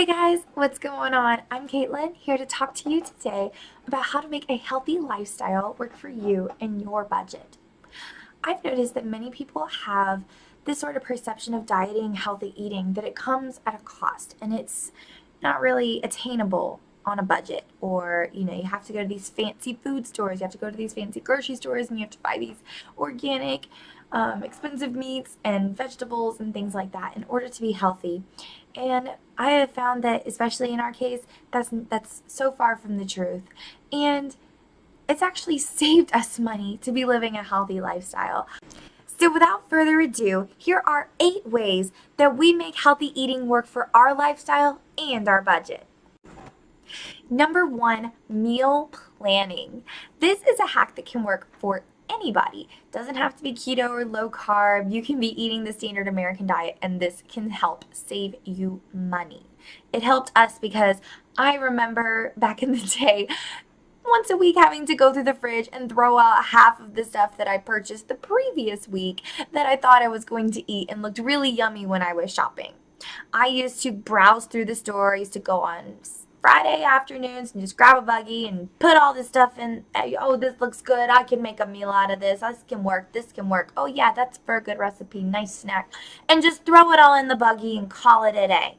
Hey guys, what's going on? I'm Caitlin, here to talk to you today about how to make a healthy lifestyle work for you and your budget. I've noticed that many people have this sort of perception of dieting, healthy eating, that it comes at a cost and it's not really attainable on a budget. Or, you have to go to these fancy food stores, you have to go to these fancy grocery stores, and you have to buy these organic, expensive meats and vegetables and things like that in order to be healthy. And I have found that, especially in our case, that's so far from the truth. And it's actually saved us money to be living a healthy lifestyle. So without further ado, here are 8 ways that we make healthy eating work for our lifestyle and our budget. Number 1, meal planning. This is a hack that can work for anybody. It doesn't have to be keto or low carb. You can be eating the standard American diet, and this can help save you money. It helped us because I remember back in the day, once a week having to go through the fridge and throw out half of the stuff that I purchased the previous week that I thought I was going to eat and looked really yummy when I was shopping. I used to browse through the store. I used to go on Friday afternoons and just grab a buggy and put all this stuff in. Oh, this looks good. I can make a meal out of this. This can work. This can work. Oh yeah, that's for a good recipe. Nice snack. And just throw it all in the buggy and call it a day.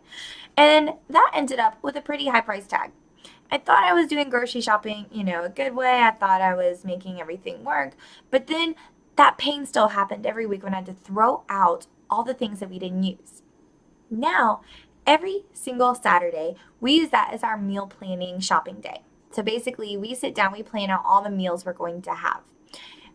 And that ended up with a pretty high price tag. I thought I was doing grocery shopping, a good way. I thought I was making everything work. But then that pain still happened every week when I had to throw out all the things that we didn't use. Now, every single Saturday, we use that as our meal planning shopping day. So basically, we sit down, we plan out all the meals we're going to have.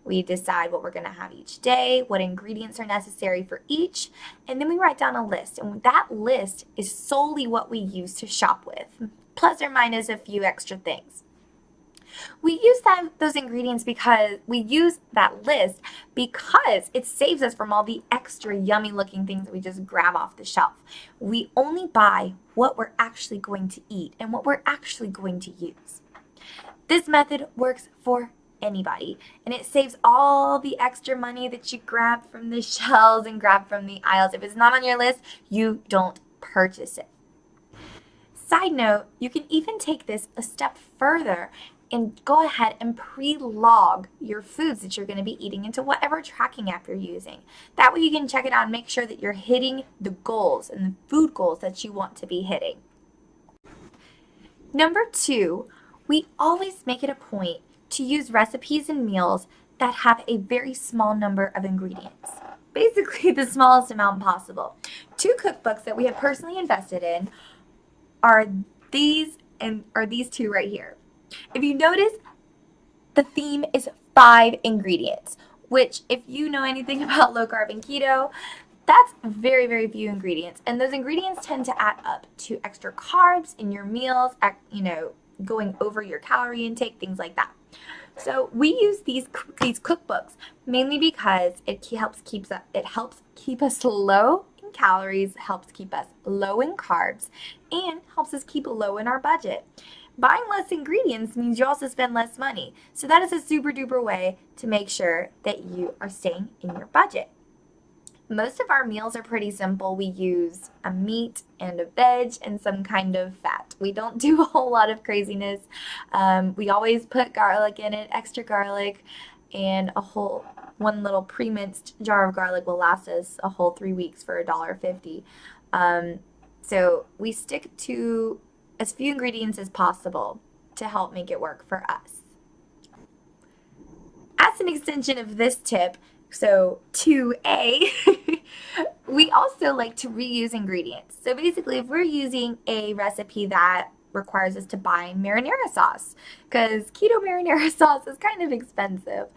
We decide what we're going to have each day, what ingredients are necessary for each, and then we write down a list. And that list is solely what we use to shop with, plus or minus a few extra things. We use those ingredients because we use that list because it saves us from all the extra yummy looking things that we just grab off the shelf. We only buy what we're actually going to eat and what we're actually going to use. This method works for anybody, and it saves all the extra money that you grab from the shelves and grab from the aisles. If it's not on your list, you don't purchase it. Side note, you can even take this a step further and go ahead and pre-log your foods that you're going to be eating into whatever tracking app you're using. That way you can check it out and make sure that you're hitting the goals and the food goals that you want to be hitting. Number 2, we always make it a point to use recipes and meals that have a very small number of ingredients. Basically the smallest amount possible. 2 cookbooks that we have personally invested in are these 2 right here. If you notice, the theme is 5 ingredients, which if you know anything about low carb and keto, that's very, very few ingredients. And those ingredients tend to add up to extra carbs in your meals, going over your calorie intake, things like that. So we use these cookbooks mainly because it helps keep us low in calories, helps keep us low in carbs, and helps us keep low in our budget. Buying less ingredients means you also spend less money. So that is a super duper way to make sure that you are staying in your budget. Most of our meals are pretty simple. We use a meat and a veg and some kind of fat. We don't do a whole lot of craziness. We always put garlic in it, extra garlic, and one little pre-minced jar of garlic will last us a whole 3 weeks for $1.50. So we stick to as few ingredients as possible to help make it work for us. As an extension of this tip, so 2A, we also like to reuse ingredients. So basically, if we're using a recipe that requires us to buy marinara sauce, because keto marinara sauce is kind of expensive,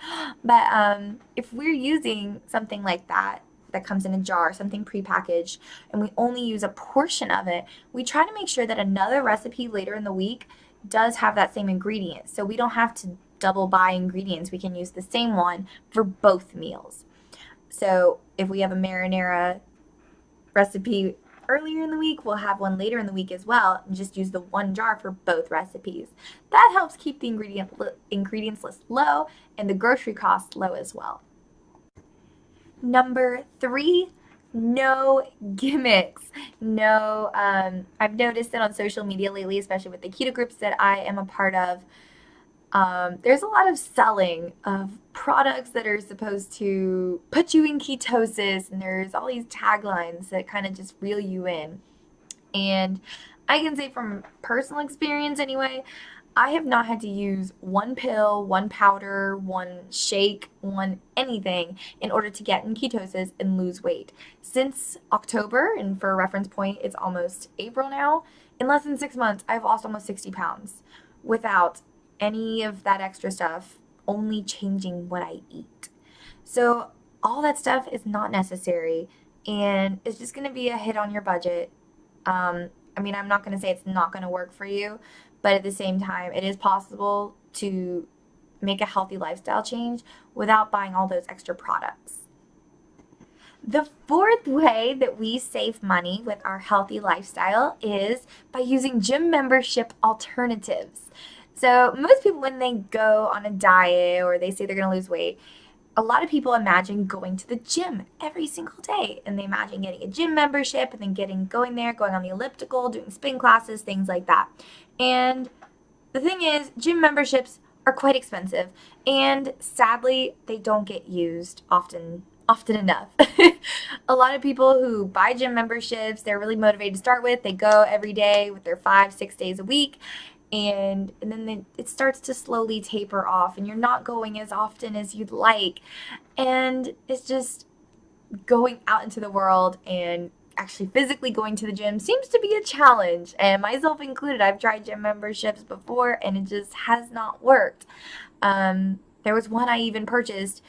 but if we're using something like that comes in a jar, something prepackaged, and we only use a portion of it, we try to make sure that another recipe later in the week does have that same ingredient. So we don't have to double buy ingredients. We can use the same one for both meals. So if we have a marinara recipe earlier in the week, we'll have one later in the week as well, and just use the one jar for both recipes. That helps keep the ingredients list low and the grocery costs low as well. Number 3, no gimmicks. No, I've noticed that on social media lately, especially with the keto groups that I am a part of, there's a lot of selling of products that are supposed to put you in ketosis, and there's all these taglines that kind of just reel you in. And I can say from personal experience anyway, I have not had to use one pill, one powder, one shake, one anything in order to get in ketosis and lose weight. Since October, and for a reference point, it's almost April now, in less than 6 months, I've lost almost 60 pounds without any of that extra stuff, only changing what I eat. So all that stuff is not necessary, and it's just going to be a hit on your budget. I mean, I'm not going to say it's not going to work for you, but at the same time, it is possible to make a healthy lifestyle change without buying all those extra products. The fourth way that we save money with our healthy lifestyle is by using gym membership alternatives. So most people, when they go on a diet or they say they're going to lose weight, a lot of people imagine going to the gym every single day, and they imagine getting a gym membership and then going there, going on the elliptical, doing spin classes, things like that. And the thing is, gym memberships are quite expensive, and sadly, they don't get used often enough. A lot of people who buy gym memberships, they're really motivated to start with. They go every day with their 5-6 days a week. And then it starts to slowly taper off, and you're not going as often as you'd like. And it's just going out into the world and actually physically going to the gym seems to be a challenge. And myself included, I've tried gym memberships before, and it just has not worked. There was one I even purchased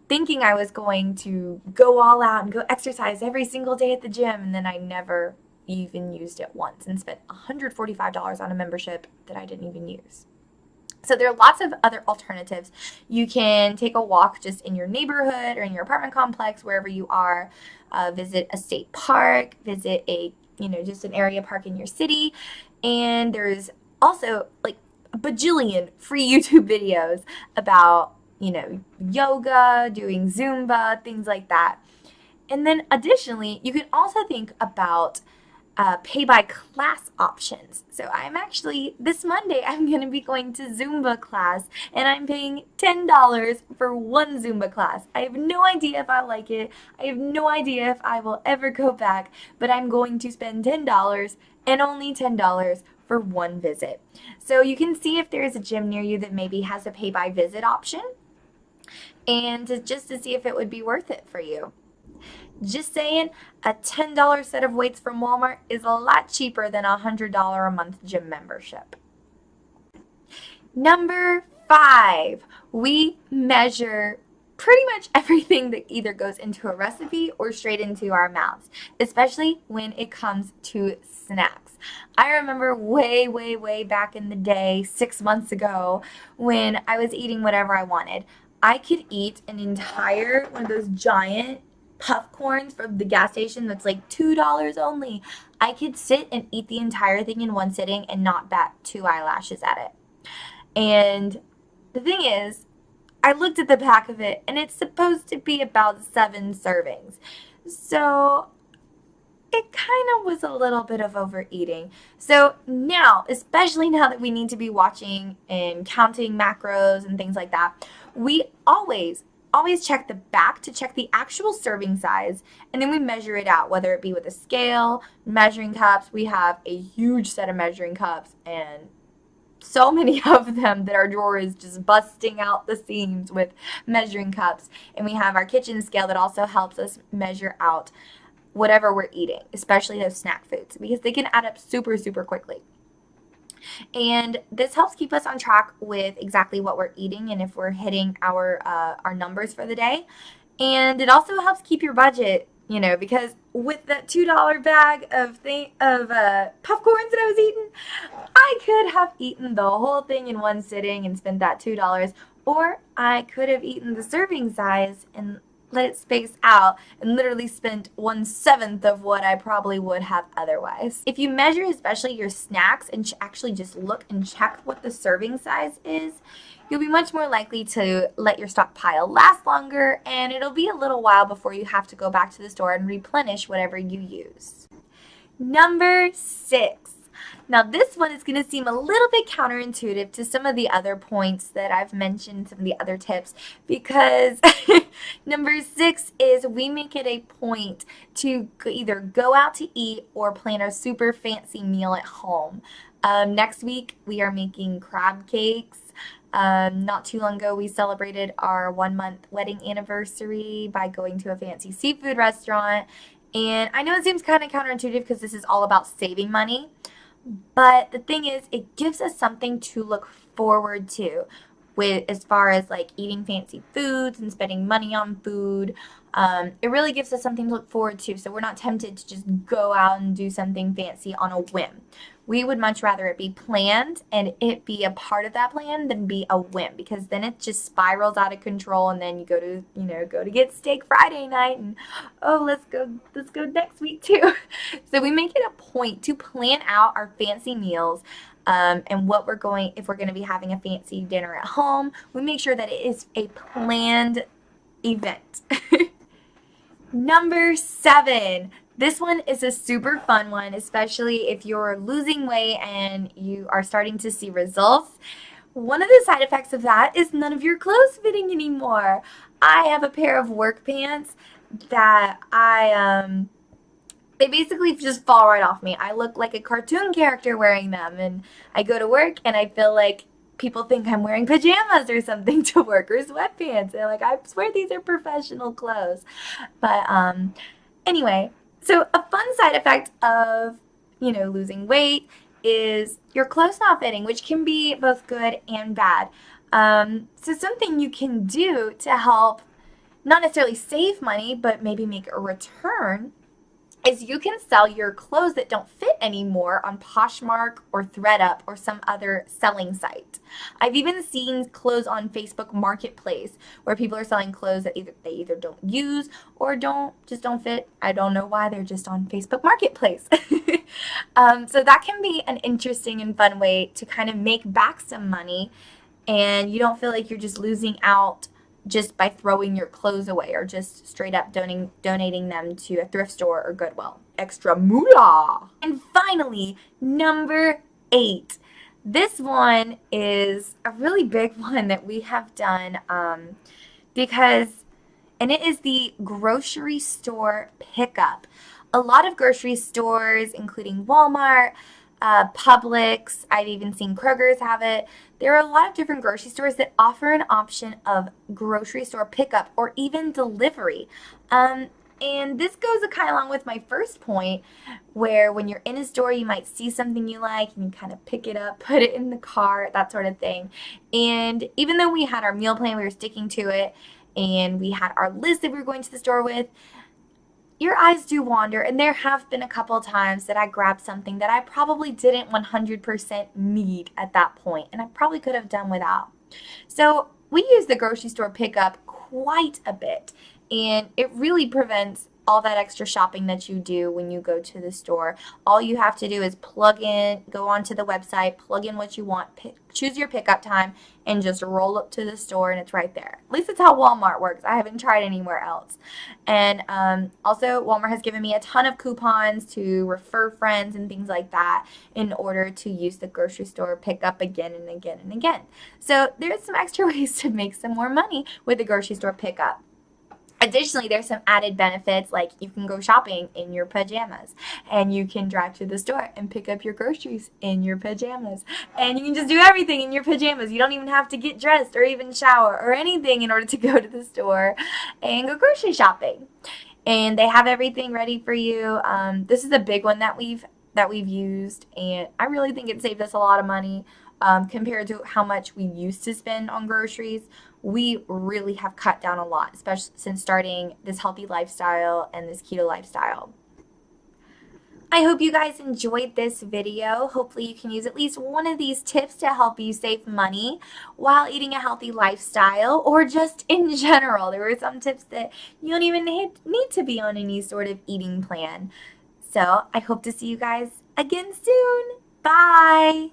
thinking I was going to go all out and go exercise every single day at the gym, and then I never even used it once and spent $145 on a membership that I didn't even use. So there are lots of other alternatives. You can take a walk just in your neighborhood or in your apartment complex, wherever you are. Visit a state park, visit just an area park in your city. And there's also like a bajillion free YouTube videos about, yoga, doing Zumba, things like that. And then additionally, you can also think about pay by class options. So this Monday, I'm going to be going to Zumba class, and I'm paying $10 for one Zumba class. I have no idea if I like it. I have no idea if I will ever go back, but I'm going to spend $10 and only $10 for one visit. So you can see if there is a gym near you that maybe has a pay by visit option, and just to see if it would be worth it for you. Just saying, a $10 set of weights from Walmart is a lot cheaper than a $100 a month gym membership. Number 5, we measure pretty much everything that either goes into a recipe or straight into our mouths, especially when it comes to snacks. I remember way, way, way back in the day, 6 months ago, when I was eating whatever I wanted. I could eat an entire one of those giant popcorns from the gas station that's like $2 only. I could sit and eat the entire thing in one sitting and not bat 2 eyelashes at it. And the thing is, I looked at the back of it, and it's supposed to be about 7 servings. So it kind of was a little bit of overeating. So now, especially now that we need to be watching and counting macros and things like that, we always check the back to check the actual serving size, and then we measure it out, whether it be with a scale, measuring cups. We have a huge set of measuring cups, and so many of them that our drawer is just busting out the seams with measuring cups. And we have our kitchen scale that also helps us measure out whatever we're eating, especially those snack foods, because they can add up super, super quickly. And this helps keep us on track with exactly what we're eating and if we're hitting our numbers for the day. And it also helps keep your budget, because with that $2 bag of popcorns that I was eating, I could have eaten the whole thing in one sitting and spent that $2, or I could have eaten the serving size and let it space out, and literally spent 1/7 of what I probably would have otherwise. If you measure especially your snacks and actually just look and check what the serving size is, you'll be much more likely to let your stockpile last longer, and it'll be a little while before you have to go back to the store and replenish whatever you use. Number 6. Now this one is going to seem a little bit counterintuitive to some of the other points that I've mentioned, some of the other tips, because number 6 is we make it a point to either go out to eat or plan a super fancy meal at home. Next week we are making crab cakes. Not too long ago we celebrated our 1-month wedding anniversary by going to a fancy seafood restaurant. And I know it seems kind of counterintuitive because this is all about saving money. But the thing is, it gives us something to look forward to with as far as like eating fancy foods and spending money on food. It really gives us something to look forward to, so we're not tempted to just go out and do something fancy on a whim. We would much rather it be planned and it be a part of that plan than be a whim, because then it just spirals out of control, and then you go to get steak Friday night, and oh, let's go next week too. So we make it a point to plan out our fancy meals. And what if we're going to be having a fancy dinner at home, we make sure that it is a planned event. Number 7. This one is a super fun one, especially if you're losing weight and you are starting to see results. One of the side effects of that is none of your clothes fitting anymore. I have a pair of work pants that they basically just fall right off me. I look like a cartoon character wearing them, and I go to work and I feel like people think I'm wearing pajamas or something to work, or sweatpants. They're like, I swear these are professional clothes. But anyway, so a fun side effect of, losing weight is your clothes not fitting, which can be both good and bad. So something you can do to help not necessarily save money, but maybe make a return is you can sell your clothes that don't fit anymore on Poshmark or thredUP or some other selling site. I've even seen clothes on Facebook Marketplace where people are selling clothes that they either don't use or just don't fit. I don't know why, they're just on Facebook Marketplace. So that can be an interesting and fun way to kind of make back some money, and you don't feel like you're just losing out just by throwing your clothes away or just straight up donating them to a thrift store or Goodwill. Extra moolah! And finally, number 8. This one is a really big one that we have done and it is the grocery store pickup. A lot of grocery stores, including Walmart, Publix, I've even seen Kroger's have it. There are a lot of different grocery stores that offer an option of grocery store pickup or even delivery. And this goes kind of along with my first point, where when you're in a store, you might see something you like and you kind of pick it up, put it in the cart, that sort of thing. And even though we had our meal plan, we were sticking to it, and we had our list that we were going to the store with, your eyes do wander, and there have been a couple times that I grabbed something that I probably didn't 100% need at that point, and I probably could have done without. So we use the grocery store pickup quite a bit, and it really prevents all that extra shopping that you do when you go to the store. All you have to do is go onto the website, plug in what you want, choose your pickup time, and just roll up to the store, and it's right there. At least that's how Walmart works. I haven't tried anywhere else. And also, Walmart has given me a ton of coupons to refer friends and things like that in order to use the grocery store pickup again and again and again. So there's some extra ways to make some more money with the grocery store pickup. Additionally, there's some added benefits, like you can go shopping in your pajamas, and you can drive to the store and pick up your groceries in your pajamas, and you can just do everything in your pajamas. You don't even have to get dressed or even shower or anything in order to go to the store and go grocery shopping. And they have everything ready for you. This is a big one that we've used, and I really think it saved us a lot of money. Compared to how much we used to spend on groceries. We really have cut down a lot, especially since starting this healthy lifestyle and this keto lifestyle. I hope you guys enjoyed this video. Hopefully you can use at least one of these tips to help you save money while eating a healthy lifestyle, or just in general. There were some tips that you don't even need to be on any sort of eating plan. So I hope to see you guys again soon. Bye!